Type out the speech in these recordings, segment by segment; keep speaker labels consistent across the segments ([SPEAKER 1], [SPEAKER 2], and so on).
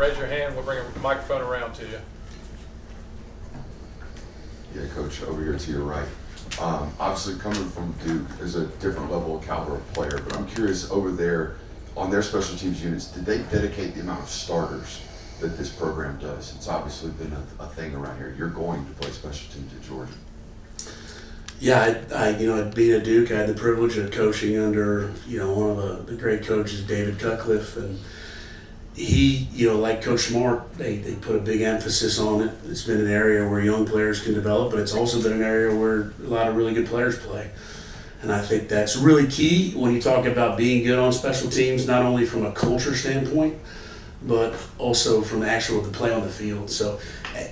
[SPEAKER 1] raise your hand. We'll bring a microphone around to you.
[SPEAKER 2] Yeah, Coach, over here to your right. Obviously, coming from Duke is a different level of caliber of player, but I'm curious over there on their special teams units, did they dedicate the amount of starters that this program does? It's obviously been a thing around here. You're going to play special teams at Georgia.
[SPEAKER 3] Yeah, being at Duke, I had the privilege of coaching under, one of the great coaches, David Cutcliffe, and he, like Coach Smart, they put a big emphasis on it. It's been an area where young players can develop, but it's also been an area where a lot of really good players play. And I think that's really key when you talk about being good on special teams, not only from a culture standpoint, but also from the play on the field. So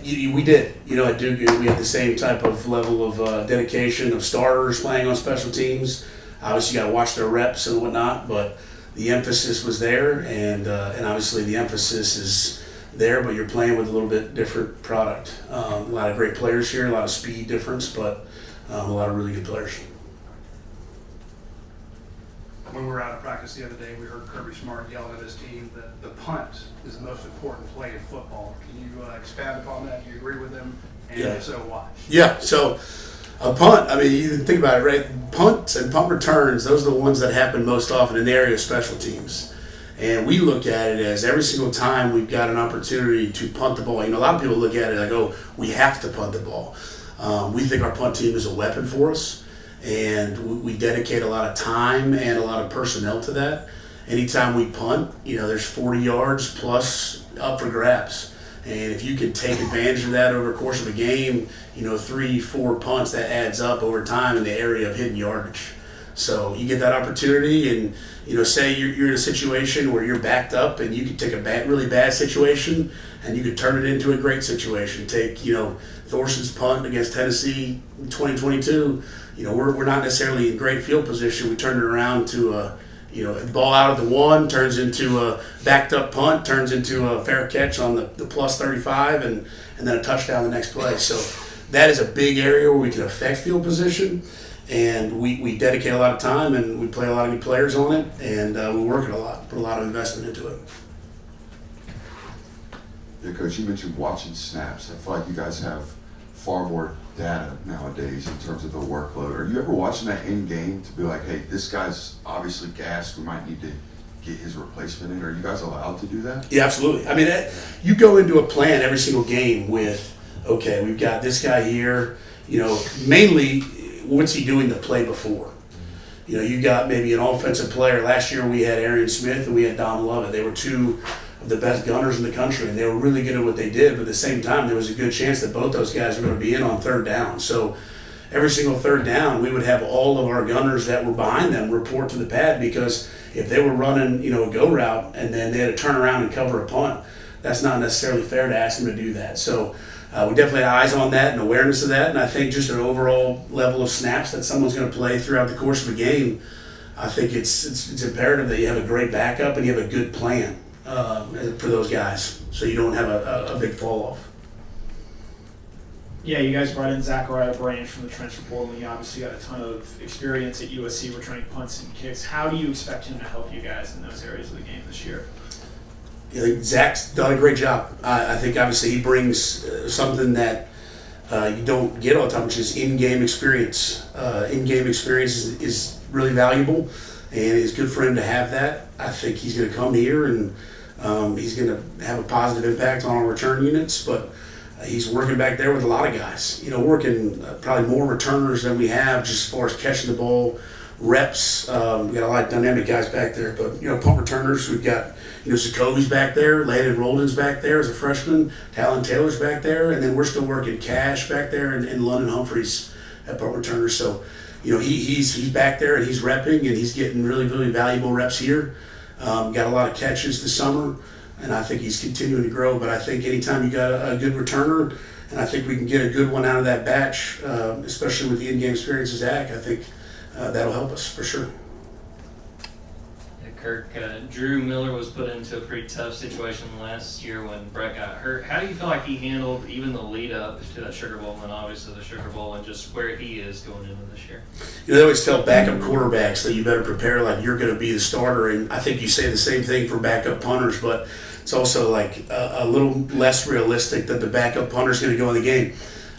[SPEAKER 3] we did, at Duke, we had the same type of level of dedication of starters playing on special teams. Obviously, you got to watch their reps and whatnot, but the emphasis was there, and obviously the emphasis is there, but you're playing with a little bit different product. A lot of great players here, a lot of speed difference, but a lot of really good players.
[SPEAKER 4] When we were out of practice the other day, we heard Kirby Smart yelling at his team that the punt is the most important play in football. Can you expand upon that? Do you agree with him? And if so, why?
[SPEAKER 3] Yeah, so a punt, you think about it, right? Punts and punt returns, those are the ones that happen most often in the area of special teams. And we look at it as every single time we've got an opportunity to punt the ball. A lot of people look at it like, oh, we have to punt the ball. We think our punt team is a weapon for us. And we dedicate a lot of time and a lot of personnel to that. Anytime we punt, there's 40 yards plus up for grabs. And if you can take advantage of that over the course of a game, 3-4 punts, that adds up over time in the area of hidden yardage. So you get that opportunity and, say you're in a situation where you're backed up and you can take a really bad situation and you could turn it into a great situation. Take, Thorson's punt against Tennessee in 2022. We're not necessarily in great field position. We turned it around to a ball out of the one, turns into a backed up punt, turns into a fair catch on the plus 35, and then a touchdown the next play. So that is a big area where we can affect field position, and we dedicate a lot of time, and we play a lot of good players on it, and we work it a lot, put a lot of investment into it.
[SPEAKER 2] Yeah, Coach, you mentioned watching snaps. I feel like you guys have far more data nowadays in terms of the workload. Are you ever watching that in game to be like, hey, this guy's obviously gassed, we might need to get his replacement in? Are you guys allowed to do that?
[SPEAKER 3] Yeah, absolutely. You go into a plan every single game with, okay, we've got this guy here, mainly what's he doing the play before? You got maybe an offensive player. Last year we had Arian Smith and we had Dom Lovett. They were two of the best gunners in the country, and they were really good at what they did, but at the same time, there was a good chance that both those guys were going to be in on third down. So every single third down, we would have all of our gunners that were behind them report to the pad, because if they were running, a go route and then they had to turn around and cover a punt, that's not necessarily fair to ask them to do that. So we definitely have eyes on that and awareness of that, and I think just an overall level of snaps that someone's going to play throughout the course of a game, I think it's imperative that you have a great backup and you have a good plan for those guys, so you don't have a big fall off.
[SPEAKER 5] Yeah, you guys brought in Zachariah Branch from the transfer portal, and you obviously got a ton of experience at USC returning punts and kicks. How do you expect him to help you guys in those areas of the game this year?
[SPEAKER 3] Yeah, I think Zach's done a great job. I think obviously he brings something that you don't get all the time, which is in-game experience. In-game experience is really valuable, and it's good for him to have that. I think he's going to come here and he's going to have a positive impact on our return units, but he's working back there with a lot of guys. Working probably more returners than we have just as far as catching the ball, reps. We got a lot of dynamic guys back there, but punt returners, we've got Sokovi's back there, Landon Roldan's back there as a freshman, Talon Taylor's back there, and then we're still working Cash back there and London Humphreys at punt returners. So he's back there and he's repping and he's getting really, really valuable reps here. Got a lot of catches this summer, and I think he's continuing to grow. But I think anytime you got a good returner, and I think we can get a good one out of that batch, especially with the in-game experience of Zach, I think that'll help us for sure.
[SPEAKER 6] Kirk, Drew Miller was put into a pretty tough situation last year when Brett got hurt. How do you feel like he handled even the lead up to that Sugar Bowl and obviously the Sugar Bowl and just where he is going into this year?
[SPEAKER 3] They always tell backup quarterbacks that you better prepare like you're going to be the starter, and I think you say the same thing for backup punters, but it's also like a little less realistic that the backup punter is going to go in the game.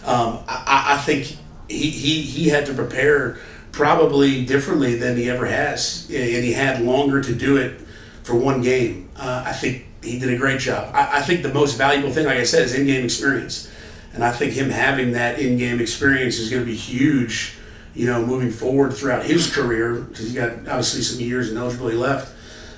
[SPEAKER 3] I think he had to prepare probably differently than he ever has, and he had longer to do it for one game. I think he did a great job. I think the most valuable thing, like I said, is in-game experience. And I think him having that in-game experience is going to be huge, moving forward throughout his career, because he's got obviously some years and eligibility left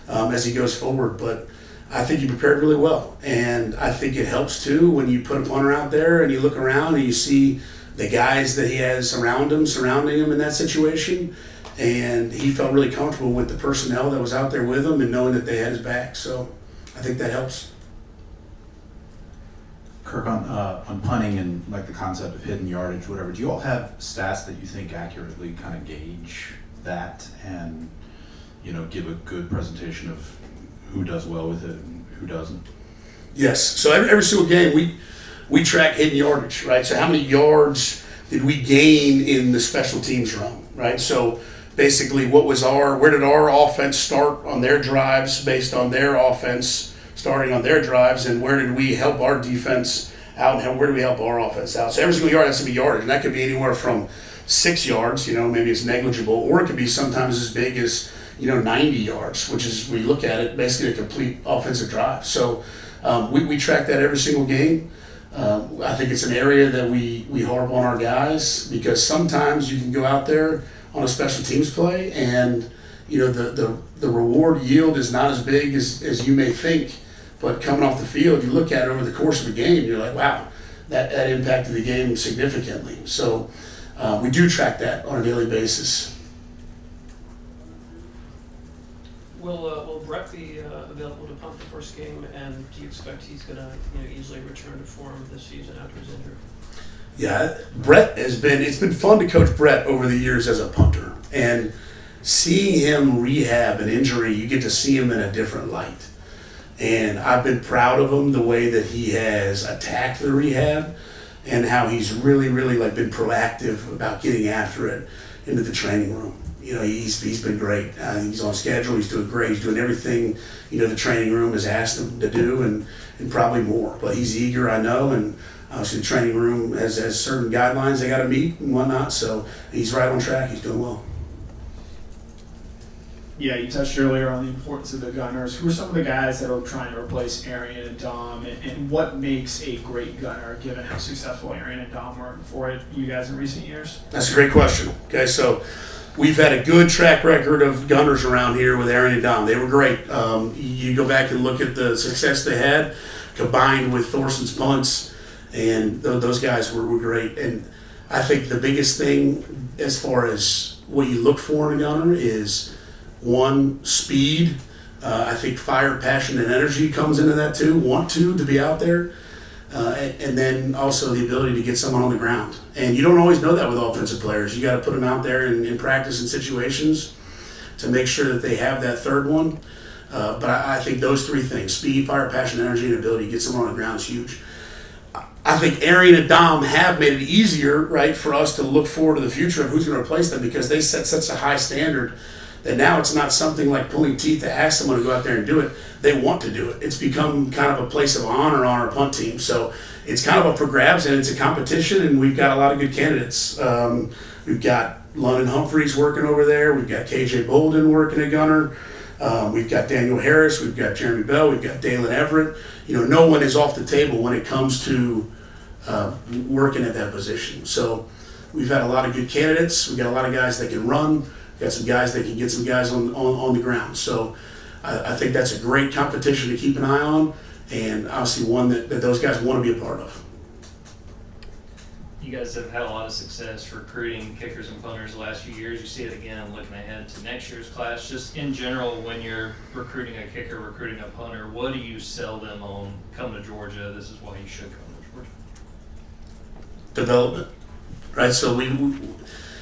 [SPEAKER 3] as he goes forward. But I think he prepared really well. And I think it helps, too, when you put a punter out there and you look around and you see the guys that he has surrounding him in that situation. And he felt really comfortable with the personnel that was out there with him and knowing that they had his back. So I think that helps.
[SPEAKER 7] Kirk, on punting and like the concept of hidden yardage, whatever, do you all have stats that you think accurately kind of gauge that and, give a good presentation of who does well with it and who doesn't?
[SPEAKER 3] Yes. So every single game we track hidden yardage, right? So how many yards did we gain in the special teams realm, right? So basically where did our offense start on their drives based on their offense starting on their drives, and where did we help our defense out, and where do we help our offense out? So every single yard has to be yardage, and that could be anywhere from 6 yards, maybe it's negligible, or it could be sometimes as big as, 90 yards, which is, we look at it, basically a complete offensive drive. So we track that every single game. I think it's an area that we harp on our guys, because sometimes you can go out there on a special teams play and, the reward yield is not as big as you may think. But coming off the field, you look at it over the course of a game, you're like, wow, that impacted the game significantly. So we do track that on a daily basis.
[SPEAKER 8] Will Brett be available to punt the first game, and do you expect he's going to easily return to form this season after his injury?
[SPEAKER 3] Yeah, it's been fun to coach Brett over the years as a punter. And seeing him rehab an injury, you get to see him in a different light. And I've been proud of him, the way that he has attacked the rehab and how he's really, really been proactive about getting after it into the training room. He's been great. He's on schedule. He's doing great. He's doing everything, the training room has asked him to do and probably more. But he's eager, I know, and obviously the training room has certain guidelines they got to meet and whatnot. So he's right on track. He's doing well.
[SPEAKER 5] Yeah, you touched earlier on the importance of the gunners. Who are some of the guys that are trying to replace Arian and Dom, and what makes a great gunner, given how successful Arian and Dom were for you guys in recent years?
[SPEAKER 3] That's a great question. Okay, so we've had a good track record of gunners around here with Arian and Dom. They were great. You go back and look at the success they had, combined with Thorson's punts, and those guys were great. And I think the biggest thing as far as what you look for in a gunner is, one, speed. I think fire, passion, and energy comes into that too. Want to be out there. And then also the ability to get someone on the ground. And you don't always know that with offensive players. You got to put them out there in practice and situations to make sure that they have that third one. But I think those three things, speed, fire, passion, energy, and ability to get someone on the ground is huge. I think Arian and Dom have made it easier, right, for us to look forward to the future of who's going to replace them, because they set such a high standard that now it's not something like pulling teeth to ask someone to go out there and do it. They want to do it. It's become kind of a place of honor on our punt team. So it's kind of up for grabs, and it's a competition, and we've got a lot of good candidates. We've got London Humphreys working over there. We've got KJ Bolden working at gunner. We've got Daniel Harris. We've got Jeremy Bell. We've got Dalen Everett. No one is off the table when it comes to working at that position. So we've had a lot of good candidates. We've got a lot of guys that can run. Got some guys that can get some guys on the ground. So I think that's a great competition to keep an eye on, and obviously one that those guys want to be a part of.
[SPEAKER 6] You guys have had a lot of success recruiting kickers and punters the last few years. You see it again looking ahead to next year's class. Just in general, when you're recruiting a kicker, recruiting a punter, what do you sell them on? Come to Georgia. This is why you should come to Georgia.
[SPEAKER 3] Development, right? So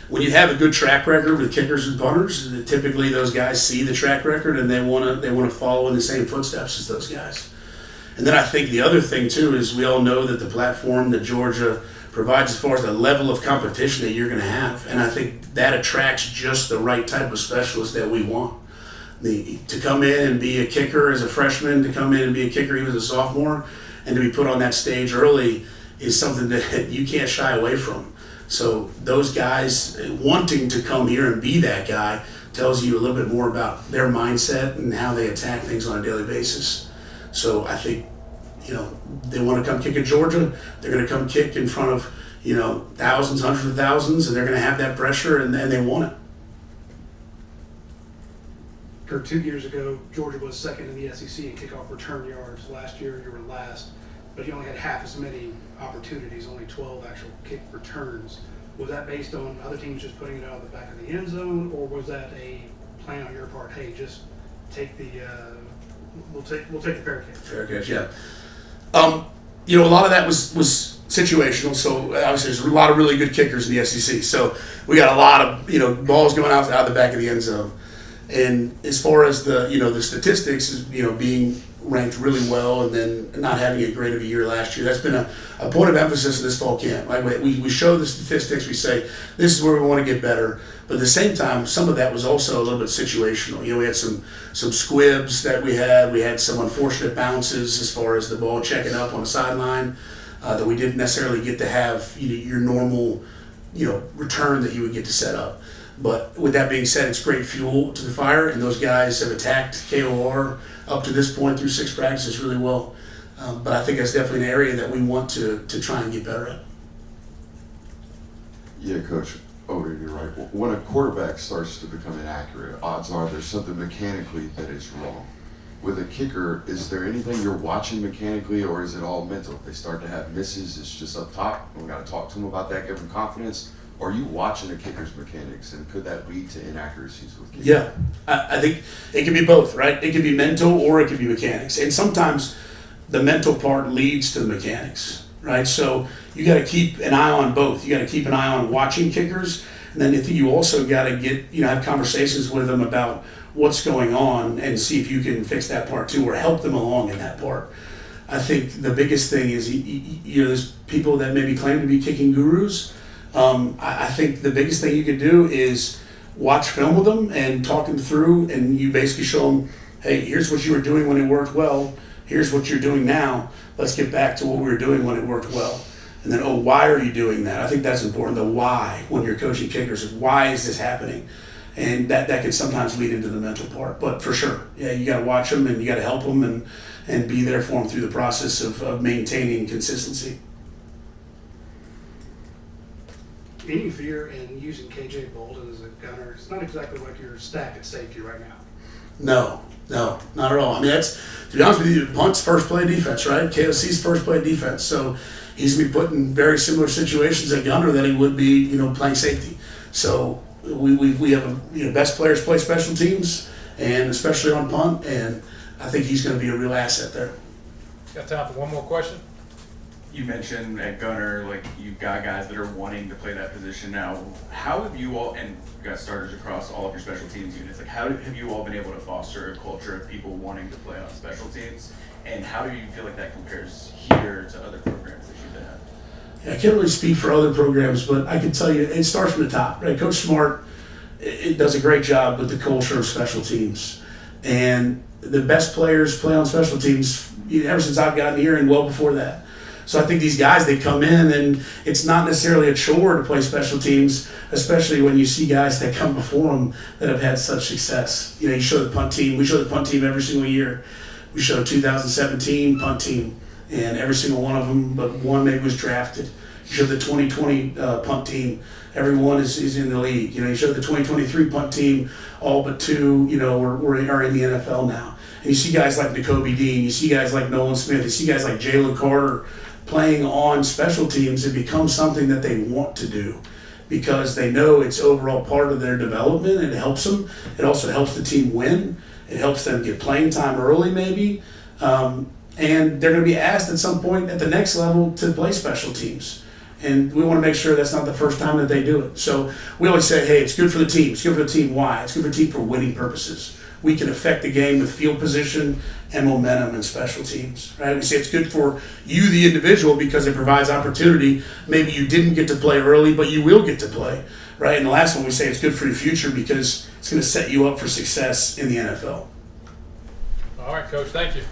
[SPEAKER 3] when you have a good track record with kickers and punters, typically those guys see the track record and they want to follow in the same footsteps as those guys. And then I think the other thing too is we all know that the platform that Georgia provides as far as the level of competition that you're going to have, and I think that attracts just the right type of specialist that we want. To come in and be a kicker as a freshman, to come in and be a kicker even as a sophomore, and to be put on that stage early is something that you can't shy away from. So those guys wanting to come here and be that guy tells you a little bit more about their mindset and how they attack things on a daily basis. So I think, they want to come kick at Georgia. They're going to come kick in front of, thousands, hundreds of thousands, and they're going to have that pressure, and they want it.
[SPEAKER 4] Kirk, 2 years ago, Georgia was second in the SEC in kickoff return yards. Last year, you were last, but you only had half as many opportunities, only 12 actual kick returns. Was that based on other teams just putting it out of the back of the end zone, or was that a plan on your part? Hey, just take the we'll take the fair catch.
[SPEAKER 3] Fair catch, yeah. A lot of that was situational. So obviously, there's a lot of really good kickers in the SEC. So we got a lot of balls going out the back of the end zone. And as far as the statistics, being ranked really well and then not having a great of a year last year, that's been a point of emphasis in this fall camp. Like we show the statistics, we say this is where we want to get better, but at the same time, some of that was also a little bit situational. We had some squibs that we had some unfortunate bounces as far as the ball checking up on the sideline that we didn't necessarily get to have your normal return that you would get to set up. But with that being said, it's great fuel to the fire, and those guys have attacked KOR up to this point through 6 practices really well. But I think that's definitely an area that we want to try and get better at.
[SPEAKER 2] Yeah, Coach, over to your right. When a quarterback starts to become inaccurate, odds are there's something mechanically that is wrong. With a kicker, is there anything you're watching mechanically, or is it all mental? If they start to have misses, it's just up top, and we got to talk to them about that, give them confidence. Are you watching a kicker's mechanics, and could that lead to inaccuracies with kickers?
[SPEAKER 3] Yeah, I think it can be both, right? It can be mental or it can be mechanics. And sometimes the mental part leads to the mechanics, right? So you got to keep an eye on both. You got to keep an eye on watching kickers, and then I think you also got to have conversations with them about what's going on and see if you can fix that part too or help them along in that part. I think the biggest thing is, there's people that maybe claim to be kicking gurus. I think the biggest thing you can do is watch film with them and talk them through, and you basically show them, hey, here's what you were doing when it worked well. Here's what you're doing now. Let's get back to what we were doing when it worked well. And then, why are you doing that? I think that's important, the why, when you're coaching kickers. Why is this happening? And that can sometimes lead into the mental part. But for sure, yeah, you got to watch them and you got to help them and be there for them through the process of maintaining consistency.
[SPEAKER 4] Any fear in using KJ Bolden as a gunner? It's not exactly like you're stacked at safety right now.
[SPEAKER 3] No, not at all. I mean, that's, to be honest with you, Punt's first play defense, right? KOC's first play defense. So he's going to be put in very similar situations at gunner that he would be, playing safety. So we have best players play special teams, and especially on punt, and I think he's going to be a real asset there.
[SPEAKER 1] Got time for one more question?
[SPEAKER 9] You mentioned at gunner, you've got guys that are wanting to play that position now. How have you all, and you've got starters across all of your special teams units, how have you all been able to foster a culture of people wanting to play on special teams? And how do you feel like that compares here to other programs that you've been at?
[SPEAKER 3] I can't really speak for other programs, but I can tell you it starts from the top, right? Coach Smart does a great job with the culture of special teams. And the best players play on special teams ever since I've gotten here and well before that. So I think these guys, they come in and it's not necessarily a chore to play special teams, especially when you see guys that come before them that have had such success. You show the punt team. We show the punt team every single year. We show 2017 punt team, and every single one of them, but one maybe was drafted. You show the 2020 punt team. Everyone is in the league. You show the 2023 punt team, all but 2, are in the NFL now. And you see guys like N'Kobe Dean. You see guys like Nolan Smith. You see guys like Jalen Carter playing on special teams. It becomes something that they want to do because they know it's overall part of their development, and it helps them. It also helps the team win. It helps them get playing time early maybe. And they're going to be asked at some point at the next level to play special teams. And we want to make sure that's not the first time that they do it. So we always say, hey, it's good for the team. It's good for the team. Why? It's good for the team for winning purposes. We can affect the game with field position and momentum and special teams, right? We say it's good for you, the individual, because it provides opportunity. Maybe you didn't get to play early, but you will get to play. right? And the last one we say it's good for your future because it's going to set you up for success in the NFL.
[SPEAKER 1] All right, Coach, thank you.